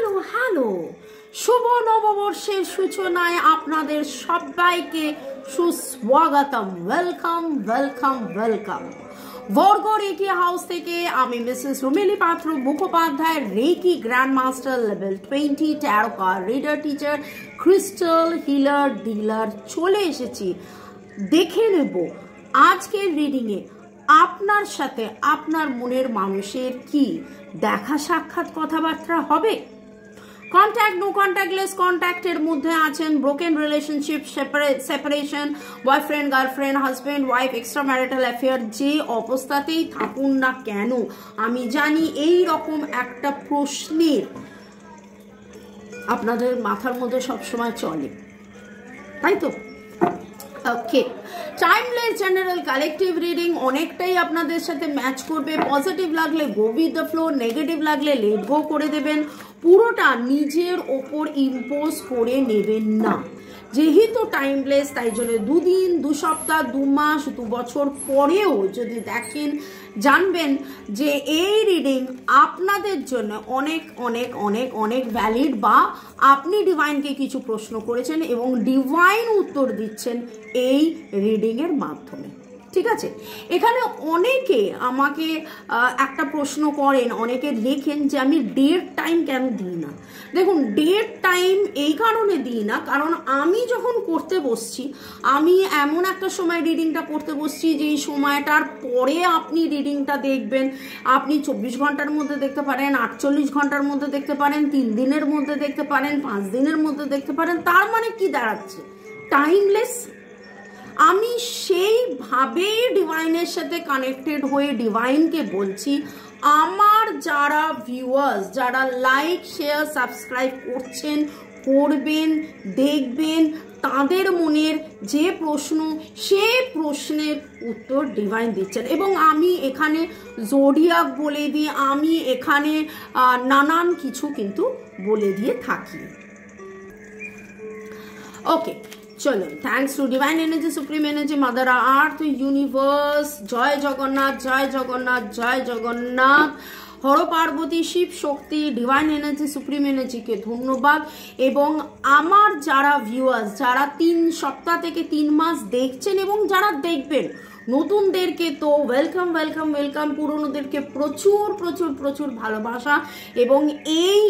Hello hello, শুভ নববর্ষের সূচনায় আপনাদের সবাইকে সুস্বাগতম। Welcome welcome welcome. Barga reiki house থেকে আমি Mrs Rumili Patra Mukhopadhyay, reiki grand master level 20 tarot card reader teacher, crystal healer dealer চলে এসেছি। দেখে নেব আজকের রিডিংয়ে আপনার সাথে আপনার মনের মানুষের কি দেখা সাক্ষাৎ কথাবার্তা হবে। কন্ট্যাক্ট, নো কন্ট্যাক্টলেস কন্ট্যাক্টের মধ্যে আছেন, broken relationship, separation, boyfriend girlfriend, husband wife, extra marital affair, যে অবস্থাতেই থাকুন না কেন আমি জানি এই রকম একটা প্রশ্নের আপনাদের মাথার মধ্যে সবসময় চলে, তাই তো? ওকে, টাইমলেস জেনারেল কালেকটিভ রিডিং অনেকটাই আপনাদের সাথে ম্যাচ করবে। পজিটিভ লাগলে go with the flow, negative লাগলে লেট গো করে দেবেন। পুরোটা নিজের ওপর ইম্পোজ করে নেবেন না। যেহেতু টাইমলেস, তাই জন্য 2 দিন, 2 সপ্তাহ, 2 মাস, 2 বছর পরেও যদি দেখেন, জানবেন যে এই রিডিং আপনাদের জন্য অনেক অনেক অনেক অনেক ভ্যালিড, বা আপনি ডিভাইনকে কিছু প্রশ্ন করেছেন এবং ডিভাইন উত্তর দিচ্ছেন এই রিডিংয়ের মাধ্যমে। ঠিক আছে, এখানে অনেকে আমাকে একটা প্রশ্ন করেন, অনেকে লেখেন যে আমি ডেট টাইম কেন দিই না। দেখুন, ডেট টাইম এই কারণে দিই না, কারণ আমি যখন করতে বসছি, আমি এমন একটা সময় রিডিংটা করতে বসছি যেই সময়টার পরে আপনি রিডিংটা দেখবেন। আপনি 24 ঘন্টার মধ্যে দেখতে পারেন, 48 ঘন্টার মধ্যে দেখতে পারেন, 3 দিনের মধ্যে দেখতে পারেন, 5 দিনের মধ্যে দেখতে পারেন। তার মানে কি দাঁড়াচ্ছে? টাইমলেস। আমি সেইভাবে ডিভাইনের সাথে কানেক্টেড হয়ে ডিভাইনকে বলছি, আমার যারা ভিউয়ার্স, যারা লাইক শেয়ার সাবস্ক্রাইব করছেন, করবেন, দেখবেন, তাদের মনের যে প্রশ্ন, সে প্রশ্নের উত্তর ডিভাইন দিচ্ছেন। এবং আমি এখানে জোডিয়াক বলে দিই, আমি এখানে নানান কিছু কিন্তু বলে দিয়ে থাকি। ওকে, চলো, thanks to divine energy, supreme energy, mother earth, universe. জয় জগন্নাথ, জয় জগন্নাথ, জয় Jagannath. Har Parvati, Shiv Shakti, divine energy, supreme এনার্জিকে ধন্যবাদ। এবং আমার যারা ভিউয়ার্স, যারা 3 সপ্তাহ থেকে 3 মাস দেখছেন এবং যারা দেখবেন, নতুনদেরকে তো ওয়েলকাম ওয়েলকাম ওয়েলকাম, পুরনোদেরকে প্রচুর প্রচুর প্রচুর ভালোবাসা। এবং এই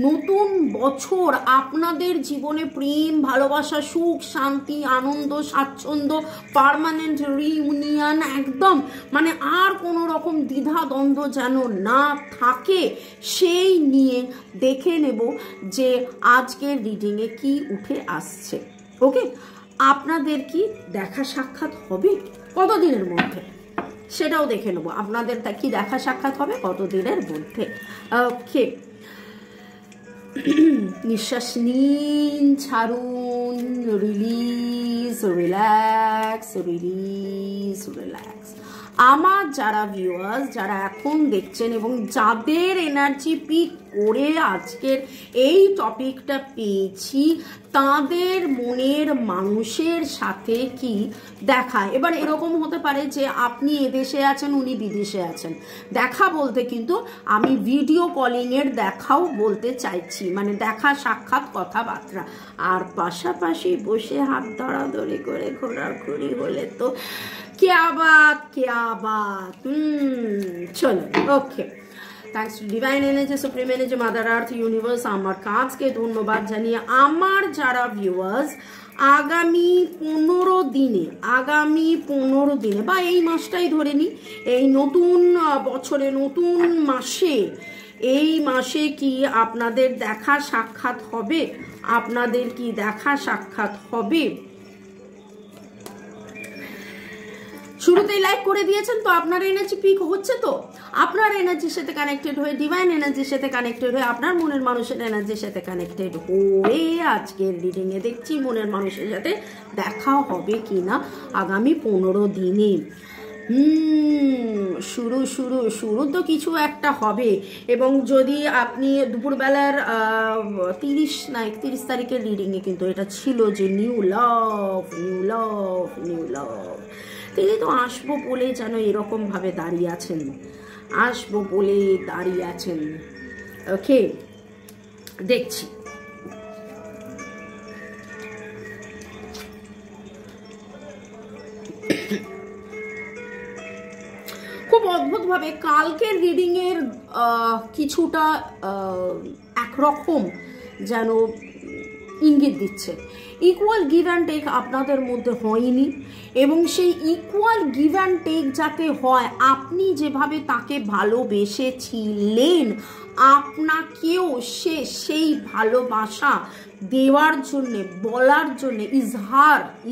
নতুন বছর আপনাদের জীবনে প্রেম, ভালোবাসা, সুখ, শান্তি, আনন্দ, স্বাচ্ছন্দ্য, পার্মানেন্ট রিউনিয়ন, একদম মানে আর কোনো রকম দ্বিধা দ্বন্দ্ব যেন না থাকে, সেই নিয়ে দেখে নেব যে আজকের রিডিংয়ে কি উঠে আসছে। ওকে, আপনাদের কি দেখা সাক্ষাৎ হবে কতদিনের মধ্যে, সেটাও দেখে নেবো। আপনাদের কি দেখা সাক্ষাৎ হবে কতদিনের মধ্যে। ওকে, নিঃশ্বাস নিন, ছাড়ুন, রিলিজ, রিল্যাক্স, রিলিজ, রিল্যাক্স। আমার যারা ভিউয়ার্স, যারা এখন দেখছেন এবং যাদের এনার্জি পিক করে আজকের এই টপিকটা পেয়েছি, তাদের মনের মানুষের সাথে কি দেখা। এবার এরকম হতে পারে যে আপনি এদেশে আছেন, উনি বিদেশে আছেন। দেখা বলতে কিন্তু আমি ভিডিও কলিংয়ের দেখাও বলতে চাইছি, মানে দেখা সাক্ষাৎ কথাবার্তা। আর পাশাপাশি বসে হাত ধরাধরি করে ঘোরাঘুরি হলে তো क्या बात, क्या बात। চলো, okay, thanks to divine energy, supreme energy, mother earth, universe. আমার কাজকে ধন্যবাদ জানিয়ে আমার যারা ভিউয়ার্স আগামী 15 দিনে বা এই মাসটাই ধরে নি, এই নতুন বছরে নতুন মাসে, এই মাসে কি আপনাদের দেখা সাক্ষাৎ হবে? আপনাদের কি দেখা সাক্ষাৎ হবে? শুরুতেই লাইক করে দিয়েছেন তো, আপনার এনার্জি পিক হচ্ছে তো। আপনার এনার্জির সাথে কানেক্টেড হয়ে, ডিভাইন এনার্জির সাথে কানেক্টেড হয়ে, আপনার মনের মানুষের এনার্জির সাথে কানেক্টেড হয়ে আজকের রিডিংয়ে দেখছি মনের মানুষের সাথে দেখা হবে কিনা আগামী 15 দিনে। শুরু তো কিছু একটা হবে। এবং যদি আপনি দুপুরবেলার 31 তারিখের রিডিংয়ে কিন্তু এটা ছিল যে নিউ লাভ, নিউ লাভ, নিউ লাভ। তিনি তো আসবো বলে যেন এরকম ভাবে দাঁড়িয়ে আছেন, আসবো বলে দাঁড়িয়ে আছেন। ওকে, দেখছি। খুব অদ্ভুতভাবে কালকের রিডিং এর কিছুটা একরকম যেন ইঙ্গিত দিচ্ছে। ইকুয়াল গিভ অ্যান্ড টেক আপনাদের মধ্যে হয়নি, এবং সেই ইকুয়াল গিভ অ্যান্ড টেক যাতে হয়, আপনি যেভাবে তাকে ভালোবেসেছিলেন আপনাকেও সে সেই ভালোবাসা দেওয়ার জন্যে, বলার জন্যে,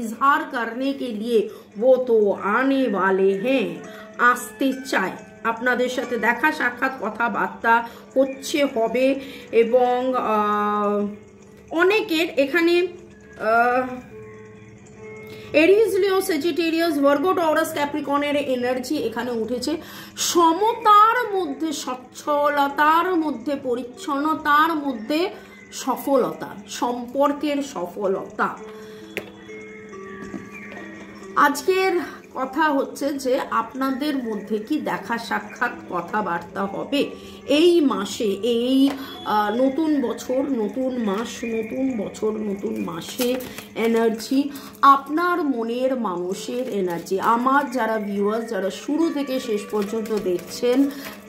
ইজহার করনে কে লিয়ে वो तो आने वाले हैं, আসতে চায়। আপনাদের সাথে দেখা সাক্ষাৎ কথাবার্তা হচ্ছে, হবে। এবং অনেকের এখানে এরিস, লিও, সেজিটেরিয়াস, ভার্গো, টরাস, ক্যাপ্রিকনের এনার্জি এখানে উঠেছে। সমতার মধ্যে, স্বচ্ছলতার মধ্যে, পরিচ্ছন্নতার মধ্যে সফলতা, সম্পর্কের সফলতা। আজকের কথা হচ্ছে যে আপনাদের মধ্যে কি দেখা সাক্ষাৎ কথাবার্তা হবে এই মাসে, এই নতুন বছর, নতুন মাস, নতুন বছর, নতুন মাসে এনার্জি, আপনার মনের মানুষের এনার্জি। আমার যারা ভিউয়ার্স, যারা শুরু থেকে শেষ পর্যন্ত দেখছেন,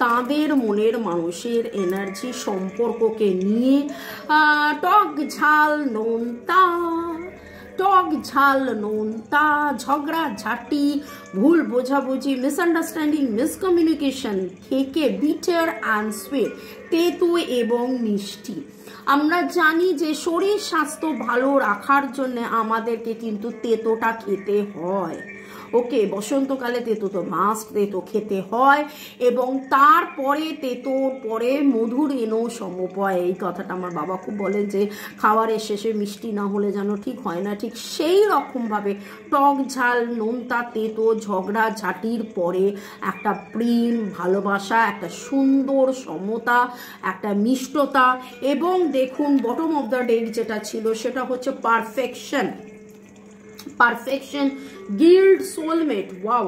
তাদের মনের মানুষের এনার্জি সম্পর্ককে নিয়ে টক ঝাল নোনতা, টক ঝাল নোনতা, ঝগড়া ঝাঁটি, ভুল বোঝাবুঝি, মিসআন্ডারস্ট্যান্ডিং, মিসকমিউনিকেশন থেকে বিটার অ্যান্ড সুইট, তেতো এবং মিষ্টি। আমরা জানি যে শরীর স্বাস্থ্য ভালো রাখার জন্য আমাদেরকে কিন্তু তেতোটা খেতে হয়। ওকে, বসন্তকালে তেতো তো মাস্ট, তেতো খেতে হয়, এবং তারপরে তেতোর পরে মধুর এনো সমপয়। এই কথাটা আমার বাবা খুব বলেন যে খাবারের শেষে মিষ্টি না হলে যেন ঠিক হয় না। ঠিক সেই রকমভাবে টক ঝাল নোনতা তেতো ঝগড়া ঝাঁটির পরে একটা প্রেম, ভালোবাসা, একটা সুন্দর সমতা, একটা মিষ্টতা। এবং দেখুন বটম অফ দ্য ডেক যেটা ছিল সেটা হচ্ছে perfection, perfection, guild, soulmate. Wow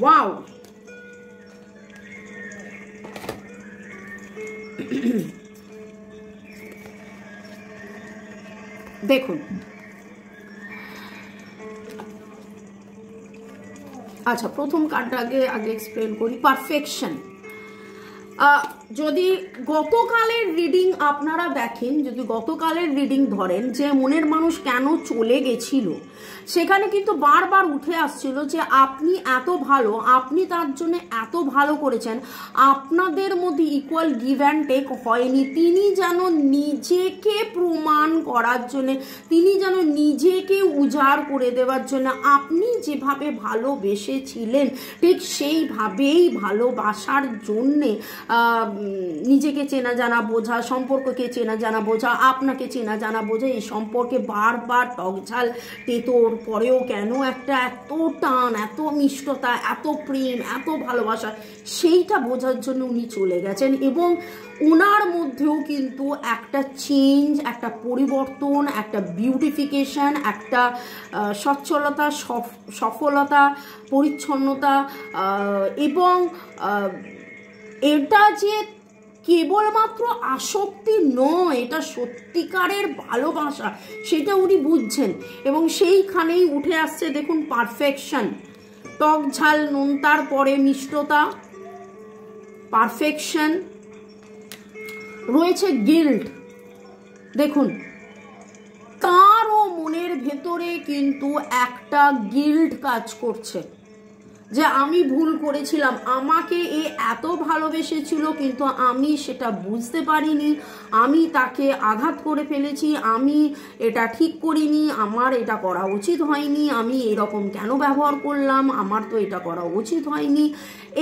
wow. দেখুন, আচ্ছা প্রথম কার্ডটা আগে এক্সপ্লেন করি। পারফেকশন, যদি গতকালের রিডিং আপনারা দেখেন, যদি গতকালের রিডিং ধরেন যে মনের মানুষ কেন চলে গেছিল, সেখানে কিন্তু বারবার উঠে আসছিল যে আপনি এত ভালো, আপনি তার জন্য এত ভালো করেছেন, আপনাদের মধ্যে ইকুয়াল গিভ অ্যান্ড টেক হয়নি। তিনি যেন নিজেকে প্রমাণ করার জন্য, তিনি যেন নিজেকে উজাড় করে দেওয়ার জন্য, আপনি যেভাবে ভালোবেসেছিলেন ঠিক সেইভাবেই ভালোবাসার জন্যে নিজেকে চেনা জানা বোঝা, সম্পর্ককে চেনা জানা বোঝা, আপনাকে চেনা জানা বোঝা, এই সম্পর্কে বারবার টকঝাল তেতোর পরেও কেন একটা এত টান, এত মিষ্টতা, এত প্রেম, এত ভালোবাসা, সেইটা বোঝার জন্য উনি চলে গেছেন। এবং ওনার মধ্যেও কিন্তু একটা চেঞ্জ, একটা পরিবর্তন, একটা বিউটিফিকেশন, একটা সচ্ছলতা, সফলতা, পরিচ্ছন্নতা, এবং এটা যে কেবলমাত্র আসক্তি নয়, এটা সত্যিকারের ভালোবাসা, সেটা উনি বুঝছেন। এবং সেইখানেই উঠে আসছে দেখুন পারফেকশন, টক ঝাল নোনতার পরে মিষ্টতা, পারফেকশন রয়েছে। গিল্ট, দেখুন তারও মনের ভেতরে কিন্তু একটা গিল্ট কাজ করছে যে আমি ভুল করেছিলাম, আমাকে এ এত ভালোবেসেছিল কিন্তু আমি সেটা বুঝতে পারিনি, আমি তাকে আঘাত করে ফেলেছি, আমি এটা ঠিক করিনি, আমার এটা করা উচিত হয়নি, আমি এরকম কেন ব্যবহার করলাম, আমার তো এটা করা উচিত হয়নি।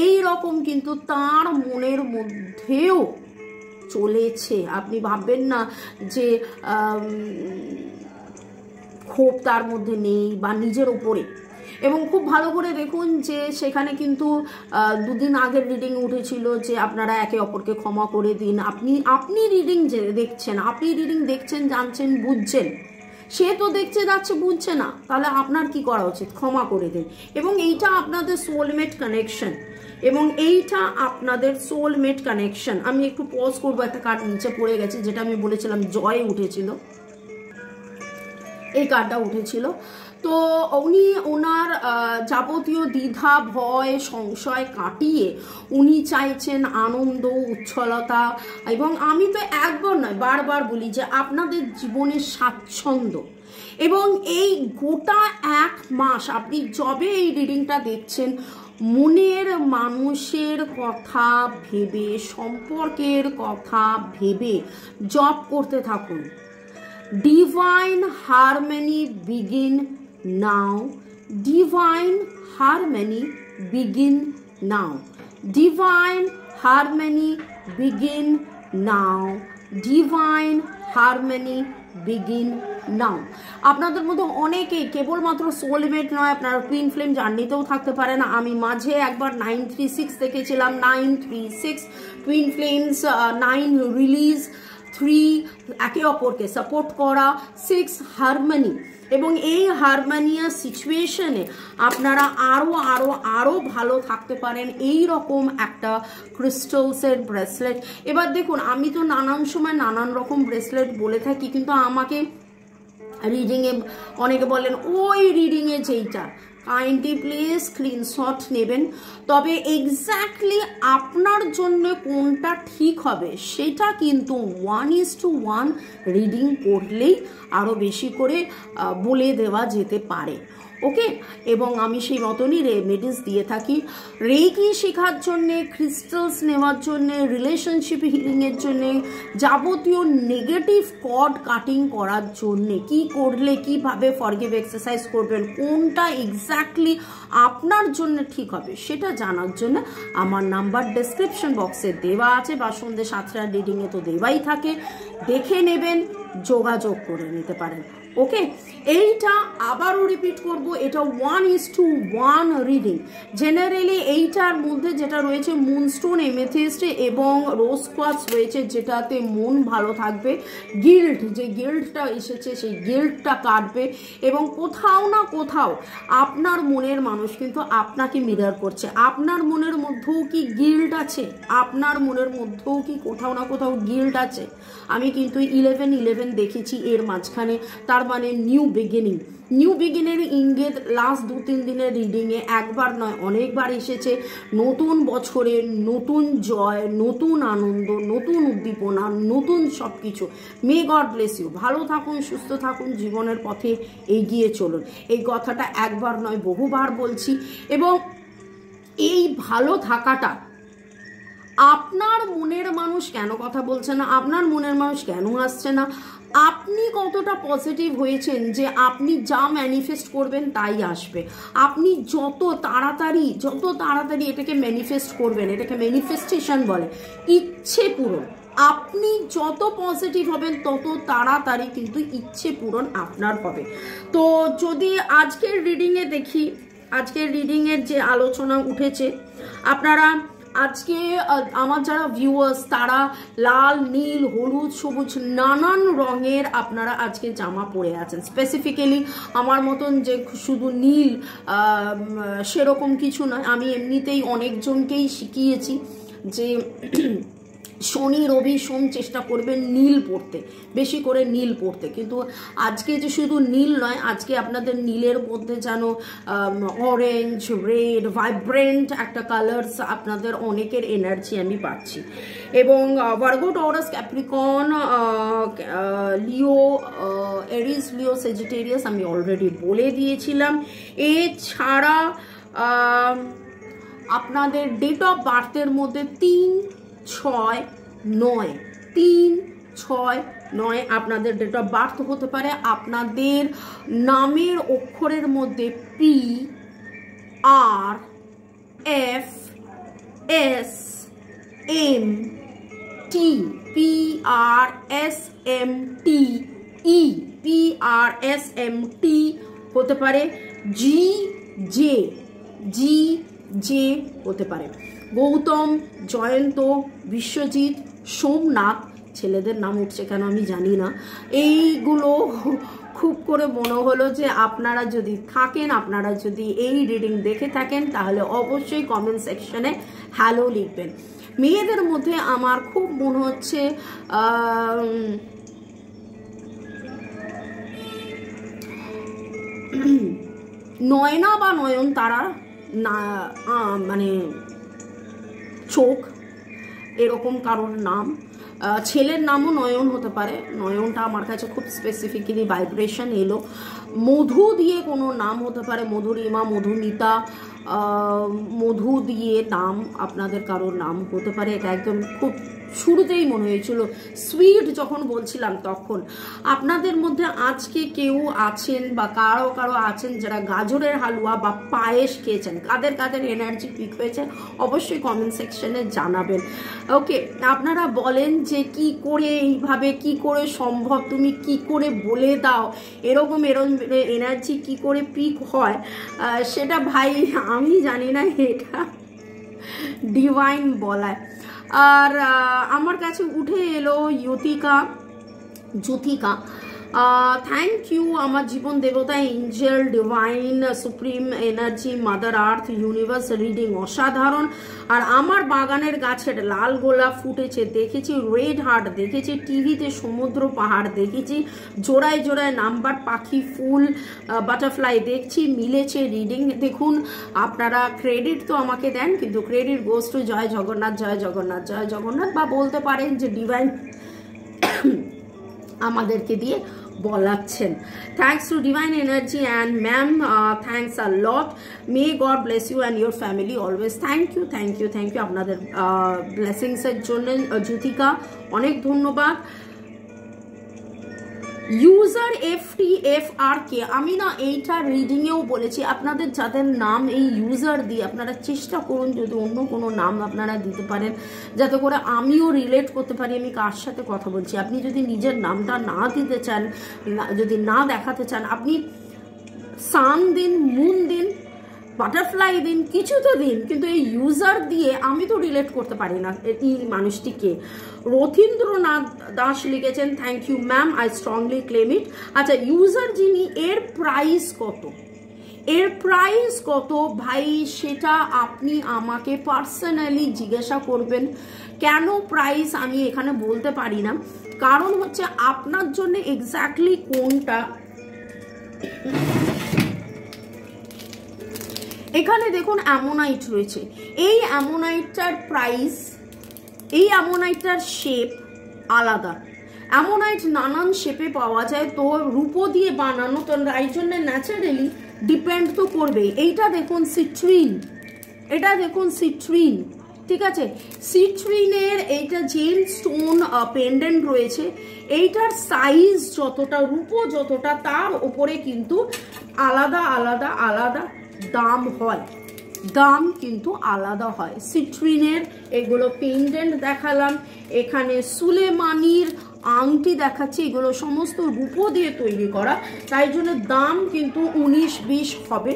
এই রকম কিন্তু তার মনের মধ্যেও চলেছে। আপনি ভাববেন না যে ক্ষোভ তার মধ্যে নেই বা নিজের ওপরে। এবং খুব ভালো করে দেখুন যে সেখানে কিন্তু দুদিন আগের রিডিং উঠেছিল যে আপনারা একে অপরকে ক্ষমা করে দিন। আপনি রিডিং যে দেখছেন, আপনি রিডিং দেখছেন, জানছেন, বুঝছেন, সে তো দেখছে যাচ্ছে, বুঝছে না, তাহলে আপনার কি করা উচিত? ক্ষমা করে দিন। এবং এইটা আপনাদের সোলমেট কানেকশন, এবং এইটা আপনাদের সোলমেট কানেকশন। আমি একটু পজ করবো, একটা কার্ড নিচে পড়ে গেছে যেটা আমি বলেছিলাম জয় উঠেছিল, এই কার্ডটা উঠেছিল। তো উনি ওনার যাবতীয় দ্বিধা ভয় সংশয় কাটিয়ে উনি চাইছেন আনন্দ উচ্ছলতা, এবং আমি তো একবার নয় বারবার বলি যে আপনাদের জীবনের স্বাচ্ছন্দ্য। এবং এই গোটা 1 মাস আপনি যবে এই রিডিংটা দেখছেন, মনের মানুষের কথা ভেবে, সম্পর্কের কথা ভেবে জপ করতে থাকুন। Divine harmony begin now. Divine harmony begin now. Divine harmony begin now. Divine harmony begin now. আপনাদের মধ্যে অনেকে কেবলমাত্র সোলমেট নয়, আপনারা টুইন ফ্লেম জার্নিতেও থাকতে পারেন। আমি মাঝে একবার 936 দেখেছিলাম, 936 টুইন ফ্লেমস, 9 রিলিজ, 3 একে অপরকে সাপোর্ট করা, 6 হারমোনি। এবং এই হারমোনিয়াস সিচুয়েশনে আপনারা আরো ভালো থাকতে পারেন এই রকম একটা ক্রিস্টালসের ব্রেসলেট। এবার দেখুন, আমি তো নানান সময় নানান রকম ব্রেসলেট বলে থাকি, কিন্তু আমাকে রিডিংয়ে অনেকে বলেন ওই রিডিংয়ে যেইটা, কাইন্ডলি প্লিজ স্ক্রিনশট নেবেন। তবে এক্স্যাক্টলি আপনার জন্য কোনটা ঠিক হবে সেটা কিন্তু 1:1 রিডিং করলেই আরও বেশি করে বলে দেওয়া যেতে পারে। ওকে, এবং আমি সেই মতনই রেমেডিস দিয়ে থাকি। রেকি শেখার জন্যে, ক্রিস্টালস নেওয়ার জন্যে, রিলেশনশিপ হিলিংয়ের জন্যে, যাবতীয় নেগেটিভ কর্ড কাটিং করার জন্যে কি করলে কিভাবে ফরগিভ এক্সারসাইজ করবেন, কোনটা এক্স্যাক্টলি আপনার জন্য ঠিক হবে সেটা জানার জন্য আমার নাম্বার ডেসক্রিপশন বক্সে দেওয়া আছে, বা সন্ধ্যে 7টার রিডিংয়ে তো দেওয়াই থাকে, দেখে নেবেন, যোগাযোগ করে নিতে পারেন। ওকে, এইটা আবারও রিপিট করব, এটা 1:1 রিডিং। জেনারেলি এইটার মধ্যে যেটা রয়েছে মুনস্টোন, এমেথিস্ট এবং রোজ কোয়ার্টজ রয়েছে, যেটাতে মন ভালো থাকবে। গিল্ড, যে গিল্ডটা এসেছে সেই গিল্ডটা কাটবে, এবং কোথাও না কোথাও আপনার মনের মানুষ কিন্তু আপনাকে মিরর করছে। আপনার মনের মধ্যেও কি গিল্ড আছে? আপনার মনের মধ্যেও কি কোথাও না কোথাও গিল্ড আছে? আমি কিন্তু 11-11 দেখেছি এর মাঝখানে, তার মানে নিউ বিগিনিং। নিউ বিগিনের ইঙ্গিত লাস্ট 2-3 দিনের রিডিংয়ে একবার নয় অনেকবার এসেছে। নতুন বছরে নতুন জয়, নতুন আনন্দ, নতুন উদ্দীপনা, নতুন সব কিছু। May God bless you. ভালো থাকুন, সুস্থ থাকুন, জীবনের পথে এগিয়ে চলুন। এই কথাটা একবার নয় বহুবার বলছি। এবং এই ভালো থাকাটা, আপনার মনের মানুষ কেন কথা বলছে না, আপনার মনের মানুষ কেন আসছে না, আপনি কতটা পজিটিভ হয়েছেন যে আপনি যা ম্যানিফেস্ট করবেন তাই আসবে। আপনি যত তাড়াতাড়ি এটাকে ম্যানিফেস্ট করবেন, এটাকে ম্যানিফেস্টেশন বলে, ইচ্ছে পূরণ। আপনি যত পজিটিভ হবেন তত তাড়াতাড়ি কিন্তু ইচ্ছে পূরণ আপনার হবে। তো যদি আজকের রিডিংয়ে দেখি, আজকের রিডিংয়ের যে আলোচনা উঠেছে, আপনারা আজকে আমার যারা ভিউয়ার্স তারা লাল, নীল, হলুদ, সবুজ নানান রঙের আপনারা আজকে জামা পরে আছেন। স্পেসিফিক্যালি আমার মতন যে শুধু নীল সেরকম কিছু নয়, আমি এমনিতেই অনেকজনকেই শিখিয়েছি যে শনি, রবি, সোম চেষ্টা করবেন নীল পরতে, বেশি করে নীল পরতে। কিন্তু আজকে যে শুধু নীল নয়, আজকে আপনাদের নীলের মধ্যে যেন অরেঞ্জ, রেড, ভাইব্রেন্ট একটা কালার্স আপনাদের অনেকের এনার্জি আমি পাচ্ছি। এবং ভার্গো, টরাস, ক্যাপ্রিকন, লিও, এরিস, লিও, সেজিটেরিয়াস আমি অলরেডি বলে দিয়েছিলাম। এছাড়া আপনাদের ডেট অফ বার্থের মধ্যে 3-6-9 আপনাদের ডেট অফ বার্থ হতে পারে। আপনাদের নামের অক্ষরের মধ্যে PRSMT হতে পারে, GJ হতে পারে। গৌতম, জয়ন্ত, বিশ্বজিৎ, সোমনাথ, ছেলেদের নাম উঠছে কেন আমি জানি না, এইগুলো খুব করে মনে হলো যে আপনারা যদি থাকেন, আপনারা যদি এই রিডিং দেখে থাকেন, তাহলে অবশ্যই কমেন্ট সেকশনে হ্যালো লিখবেন। মেয়েদের মধ্যে আমার খুব মনে হচ্ছে নয়না বা নয়ন তারা না, মানে চোখ এরকম কারোর নাম, ছেলের নামও নয়ন হতে পারে, নয়নটা আমার কাছে খুব স্পেসিফিক্যালি ভাইব্রেশন এলো। মধু দিয়ে কোনো নাম হতে পারে, মধুরিমা, মধুমিতা, মধু দিয়ে নাম আপনাদের কারোর নাম হতে পারে। এটা একদম খুব শুরুতেই মনে হয়েছিল, সুইট যখন বলছিলাম তখন। আপনাদের মধ্যে আজকে কেউ আছেন বা কারো কারো আছেন যারা গাজরের হালুয়া বা পায়েস খেয়েছেন, কাদের কাদের এনার্জি পিক হয়েছে অবশ্যই কমেন্ট সেকশনে জানাবেন। ওকে, আপনারা বলেন যে কি করে এইভাবে, কি করে সম্ভব, তুমি কি করে বলে দাও এরকম এনার্জি কি করে পিক হয়, সেটা ভাই আমি জানি না, এটা ডিভাইন বলায়। আর আমার কাছে উঠে এলো জ্যোতিকা। থ্যাংক ইউ আমার জীবন দেবতা, Angel, divine, supreme energy, mother earth, universe reading অসাধারণ। আর আমার বাগানের গাছের লাল গোলাপ ফুটেছে দেখেছি, রেড হার্ট দেখেছি, টিভিতে সমুদ্র পাহাড় দেখেছি, জোড়ায় জোড়ায় নাম্বার, পাখি, ফুল, বাটারফ্লাই দেখছি, মিলেছে রিডিং। দেখুন, আপনারা ক্রেডিট তো আমাকে দেন, কিন্তু ক্রেডিট গোস টু জয় জগন্নাথ, জয় জগন্নাথ, জয় জগন্নাথ, বা বলতে পারেন যে ডিভাইন আমাদেরকে দিয়ে বলাচ্ছেন। Thanks to divine energy and ma'am, thanks a lot. May God bless you and your family always. Thank you, thank you, thank you আপনাদের ব্লেসিংসের জন্য জ্যোতিকা, অনেক ধন্যবাদ। ইউজার FTFRK, আমি না এইটা রিডিংয়েও বলেছি, আপনাদের যাদের নাম এই ইউজার দিয়ে আপনারা চেষ্টা করুন যদি অন্য কোনো নাম আপনারা দিতে পারেন, যাতে করে আমিও রিলেট করতে পারি আমি কার সাথে কথা বলছি। আপনি যদি নিজের নামটা না দিতে চান, যদি না দেখাতে চান, আপনি সান দিন, মুন দিন, বাটারফ্লাই দিন, কিছু তো দিন, কিন্তু এই ইউজার দিয়ে আমি তো রিলেট করতে পারি না এই মানুষটিকে। রথীন্দ্রনাথ দাস লিখেছেন, thank you ma'am, I strongly claim it. আচ্ছা, ইউজার যিনি, এর প্রাইস কত, এর প্রাইস কত ভাই, সেটা আপনি আমাকে পার্সোনালি জিজ্ঞাসা করবেন। কেন প্রাইস আমি এখানে বলতে পারি না, কারণ হচ্ছে আপনার জন্য এক্স্যাক্টলি কোনটা। এখানে দেখুন অ্যামোনাইট রয়েছে, এই অ্যামোনাইটটার প্রাইস, এই অ্যামোনাইটটার শেপ আলাদা। অ্যামোনাইট নানান শেপে পাওয়া যায়, তো রূপো দিয়ে বানানো, তো তাই জন্য ন্যাচারালি ডিপেন্ড তো করবে। এইটা দেখুন সিট্রিন, এটা দেখুন সিট্রিন, ঠিক আছে, সিট্রিনের এইটা জেম স্টোন পেন্ডেন্ট রয়েছে। এইটার সাইজ যতটা, রূপো যতটা, তার ওপরে কিন্তু আলাদা আলাদা আলাদা দাম হয়, দাম কিন্তু আলাদা হয় সিট্রিনের। এগুলো পেন্ডেন্ট দেখালাম, এখানে সুলেমানির আংটি দেখাচ্ছি, এগুলো সমস্ত রূপো দিয়ে তৈরি করা, তাই জন্য দাম কিন্তু 19-20 হবে।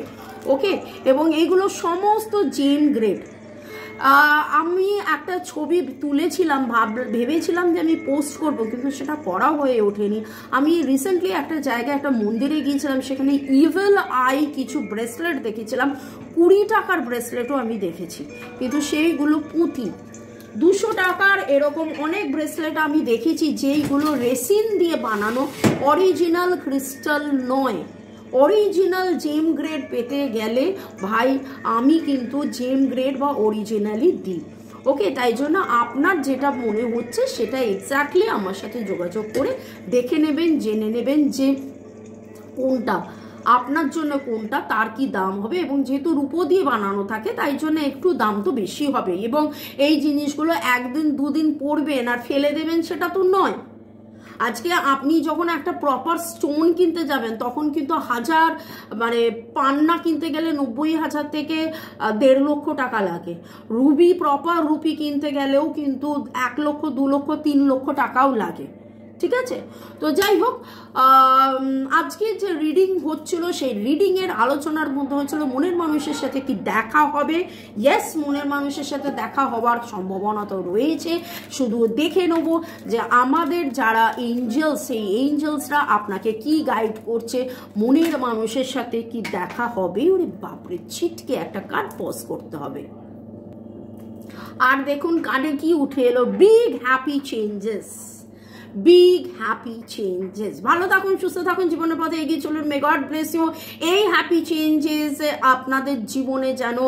ওকে, এবং এইগুলো সমস্ত জেম গ্রেড। আমি একটা ছবি তুলেছিলাম, ভেবেছিলাম যে আমি পোস্ট করব, কিন্তু সেটা করা হয়ে ওঠেনি। আমি রিসেন্টলি একটা জায়গায়, একটা মন্দিরে গিয়েছিলাম, সেখানে ইভেল আই কিছু ব্রেসলেট দেখেছিলাম, 20 টাকার ব্রেসলেটও আমি দেখেছি, কিন্তু সেইগুলো পুঁতি। 200 টাকার এরকম অনেক ব্রেসলেট আমি দেখেছি যেইগুলো রেসিন দিয়ে বানানো, অরিজিনাল ক্রিস্টাল নয়। অরিজিনাল জেম গ্রেড পেতে গেলে ভাই আমি কিন্তু জেম গ্রেড বা অরিজিনালি দিই। ওকে, তাই জন্য আপনার যেটা মনে হচ্ছে সেটা এক্স্যাক্টলি আমার সাথে যোগাযোগ করে দেখে নেবেন, জেনে নেবেন যে কোনটা আপনার জন্য, কোনটা তার কি দাম হবে। এবং যেহেতু রূপো দিয়ে বানানো থাকে তাই জন্য একটু দাম তো বেশি হবে। এবং এই জিনিসগুলো একদিন দুদিন পরবেন আর ফেলে দেবেন সেটা তো নয়। আজকে আপনি যখন একটা প্রপার স্টোন কিনতে যাবেন তখন কিন্তু মানে পান্না কিনতে গেলে 90,000 থেকে 1.5 লক্ষ টাকা লাগে। রুবি, প্রপার রুপি কিনতে গেলেও কিন্তু 1 লক্ষ, 2 লক্ষ, 3 লক্ষ টাকাও লাগে, ঠিক আছে? তো যাই হোক, আজকে যে রিডিং হচ্ছিল সেই রিডিং এর আলোচনার মধ্যে হচ্ছিল মনের মানুষের সাথে কি দেখা হবে। ইয়েস, মনের মানুষের সাথে দেখা হওয়ার সম্ভাবনা তো রয়েছে। শুধু দেখে নেব যে আমাদের যারা এঞ্জেলস, সেই এঞ্জেলসরা আপনাকে কি গাইড করছে, মনের মানুষের সাথে কি দেখা হবে। ওরে বাপরে, ছিটকে একটা কার্ড পজ করতে হবে। আর দেখুন কার্ডে কি উঠে এলো, big happy changes, big happy changes. ভালো থাকুন, সুস্থ থাকুন, জীবনের পথে এগিয়ে চলুন। May God bless you. এই হ্যাপি চেঞ্জেস আপনাদের জীবনে যেন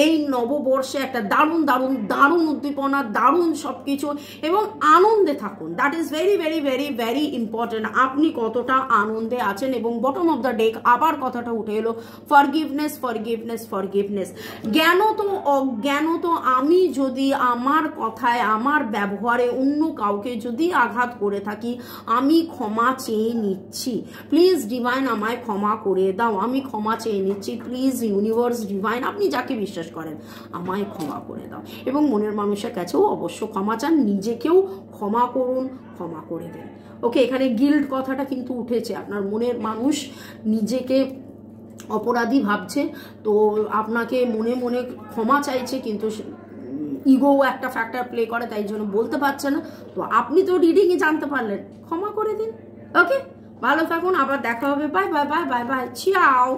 এই নববর্ষে একটা দারুণ দারুণ দারুণ উদ্দীপনা, দারুণ সব কিছু, এবং আনন্দে থাকুন। That is very very very very important. আপনি কতটা আনন্দে আছেন। এবং বটম অফ দ্য ডেক আবার কথাটা উঠে এলো, ফরগিভনেস ফরগিভনেস ফরগিভনেস। জ্ঞানত অজ্ঞানত আমি যদি আমার কথায়, আমার ব্যবহারে অন্য কাউকে যদি আঘাত করে থাকি, আমি ক্ষমা চেয়ে নিচ্ছি। প্লিজ ডিভাইন আমায় ক্ষমা করে দাও, আমি ক্ষমা চেয়ে নিচ্ছি। প্লিজ ইউনিভার্স, ডিভাইন, আপনি যাকে বিশ্বাস করেন, আমায় ক্ষমা করে দাও। এবং মনের মানুষের কাছেও অবশ্য ক্ষমা চান, নিজেকেও ক্ষমা করুন, ক্ষমা করে দেন। ওকে, এখানে গিল্ড কথাটা কিন্তু উঠেছে। আপনার মনের মানুষ নিজেকে অপরাধী ভাবছে, তো আপনাকে মনে মনে ক্ষমা চাইছে, কিন্তু ইগো একটা ফ্যাক্টর প্লে করে, তাই জন্য বলতে পারছে না। তো আপনি তো রিডিংয়ে জানতে পারলেন, ক্ষমা করে দিন। ওকে, ভালো থাকুন, আবার দেখা হবে। Bye bye bye bye bye, ciao,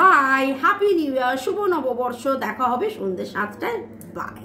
bye, happy new year, শুভ নববর্ষ। দেখা হবে সন্ধ্যে 7টায়। বাই।